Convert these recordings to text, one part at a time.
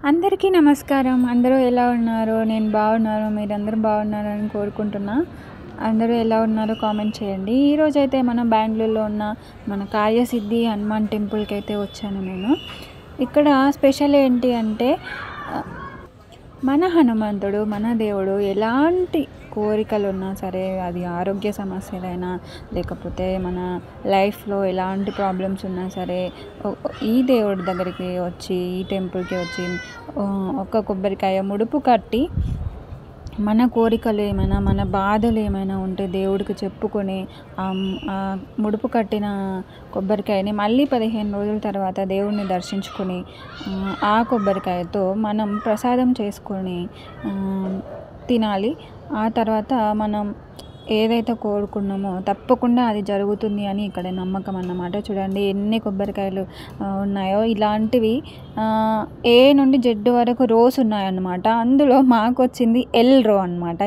అందరికీ నమస్కారం. అందరూ ఎలా ఉన్నారు? నేను బాగున్నాను. మీరందరూ బాగున్నారని కోరుకుంటున్నా. అందరూ ఎలా ఉన్నారో కామెంట్ చేయండి. ఈరోజైతే మనం బెంగుళూరులో ఉన్న మన కార్యసిద్ధి హనుమాన్ టెంపుల్కి అయితే వచ్చాను నేను. ఇక్కడ స్పెషల్ ఏంటి అంటే మన హనుమంతుడు, మన దేవుడు ఎలాంటి కోరికలు ఉన్నా సరే, అది ఆరోగ్య సమస్యలైనా లేకపోతే మన లైఫ్లో ఎలాంటి ప్రాబ్లమ్స్ ఉన్నా సరే, ఈ దేవుడి దగ్గరికి వచ్చి, ఈ టెంపుల్కి వచ్చి ఒక కొబ్బరికాయ ముడుపు కట్టి మన కోరికలు ఏమైనా, మన బాధలు ఏమైనా ఉంటే దేవుడికి చెప్పుకొని ముడుపు కట్టిన కొబ్బరికాయని మళ్ళీ 15 రోజుల తర్వాత దేవుడిని దర్శించుకొని ఆ కొబ్బరికాయతో మనం ప్రసాదం చేసుకొని తినాలి. ఆ తర్వాత మనం ఏదైతే కోరుకున్నామో తప్పకుండా అది జరుగుతుంది అని ఇక్కడ నమ్మకం అన్నమాట. చూడండి ఎన్ని కొబ్బరికాయలు ఉన్నాయో. ఇలాంటివి ఏ నుండి జెడ్ వరకు రోస్ ఉన్నాయన్నమాట. అందులో మాకు వచ్చింది ఎల్ రో అనమాట.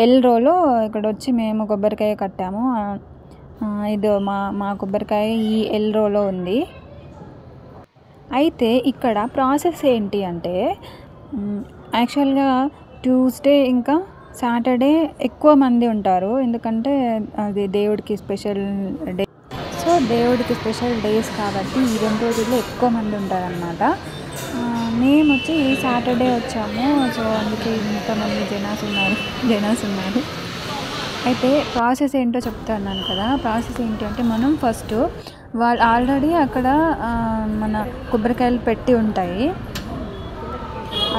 ఎల్ రోలో ఇక్కడ వచ్చి మేము కొబ్బరికాయ కట్టాము. ఇది మా కొబ్బరికాయ ఈ ఎల్ రోలో ఉంది. అయితే ఇక్కడ ప్రాసెస్ ఏంటి అంటే యాక్చువల్గా ట్యూస్డే ఇంకా సాటర్డే ఎక్కువ మంది ఉంటారు. ఎందుకంటే అది దేవుడికి స్పెషల్ డే. సో దేవుడికి స్పెషల్ డేస్ కాబట్టి ఈ 2 రోజుల్లో ఎక్కువ మంది ఉంటారనమాట. మేము వచ్చి ఈ సాటర్డే వచ్చాము. సో అందుకే ఇంతమంది జనాస్ ఉన్నారు. అయితే ప్రాసెస్ ఏంటో చెప్తున్నాను కదా. ప్రాసెస్ ఏంటి అంటే మనం ఫస్ట్ వాళ్ళు ఆల్రెడీ అక్కడ మన కొబ్బరికాయలు పెట్టి ఉంటాయి.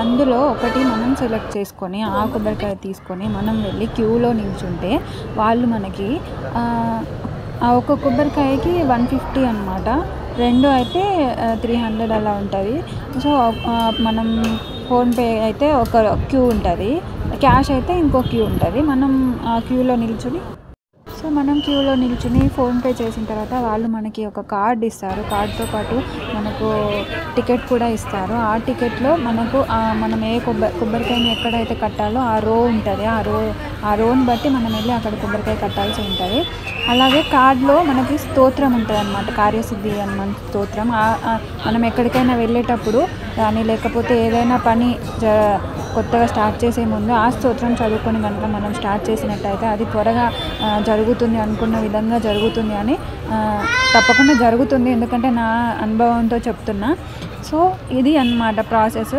అందులో ఒకటి మనం సెలెక్ట్ చేసుకొని ఆ కొబ్బరికాయ తీసుకొని మనం వెళ్ళి క్యూలో నిల్చుంటే వాళ్ళు మనకి ఒక కొబ్బరికాయకి 150 అనమాట. 2 అయితే 300 అలా ఉంటుంది. సో మనం ఫోన్పే అయితే ఒక క్యూ ఉంటుంది, క్యాష్ అయితే ఇంకో క్యూ ఉంటుంది. మనం ఆ క్యూలో నిల్చుని ఫోన్పే చేసిన తర్వాత వాళ్ళు మనకి ఒక కార్డ్ ఇస్తారు. కార్డ్తో పాటు మనకు టికెట్ కూడా ఇస్తారు. ఆ టికెట్లో మనకు మనం ఏ కొబ్బరికాయని ఎక్కడైతే కట్టాలో ఆ రో ఉంటుంది. ఆ రోని బట్టి మనం వెళ్ళి అక్కడ కొబ్బరికాయ కట్టాల్సి ఉంటుంది. అలాగే కార్డ్లో మనకి స్తోత్రం ఉంటుంది అన్నమాట. కార్యసిద్ధి హనుమాన్ స్తోత్రం. మనం ఎక్కడికైనా వెళ్ళేటప్పుడు కానీ లేకపోతే ఏదైనా పని కొత్తగా స్టార్ట్ చేసే ముందు ఆ స్తోత్రం చదువుకొని కనుక మనం స్టార్ట్ చేసినట్టయితే అది త్వరగా జరుగుతుంది, అనుకున్న విధంగా జరుగుతుంది అని. తప్పకుండా జరుగుతుంది, ఎందుకంటే నా అనుభవంతో చెప్తున్నా. సో ఇది అన్నమాట ప్రాసెస్.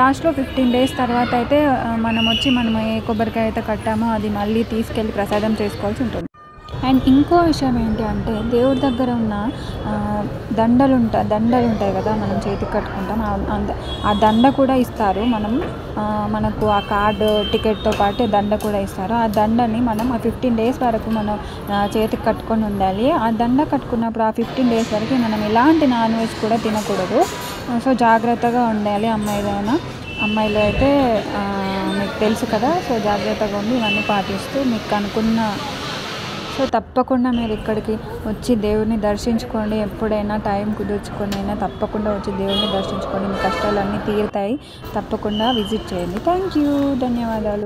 లాస్ట్లో 15 డేస్ తర్వాత అయితే మనం ఏ కొబ్బరికాయ అయితే కట్టామో అది మళ్ళీ తీసుకెళ్ళి ప్రసాదం చేసుకోవాల్సి ఉంటుంది. అండ్ ఇంకో విషయం ఏంటి అంటే దేవుడి దగ్గర ఉన్న దండలు ఉంటాయి కదా, మనం చేతికి కట్టుకుంటాం. ఆ దండ కూడా ఇస్తారు. మనకు ఆ కార్డు టికెట్తో పాటు దండ కూడా ఇస్తారు. ఆ దండని మనం ఆ 15 డేస్ వరకు మనం చేతికి కట్టుకొని ఉండాలి. ఆ దండ కట్టుకున్నప్పుడు ఆ 15 డేస్ వరకు మనం ఎలాంటి నాన్ వెజ్ కూడా తినకూడదు. సో జాగ్రత్తగా ఉండాలి. అమ్మాయిలు అయితే మీకు తెలుసు కదా. సో జాగ్రత్తగా ఉండి ఇవన్నీ పాటిస్తూ మీకు అనుకున్న సో తప్పకుండా మీరు ఇక్కడికి వచ్చి దేవుడిని దర్శించుకోండి. ఎప్పుడైనా టైం కుదుర్చుకొని అయినా తప్పకుండా వచ్చి దేవుడిని దర్శించుకోండి. మీ కష్టాలన్నీ తీరుతాయి. తప్పకుండా విజిట్ చేయండి. Thank you. ధన్యవాదాలు.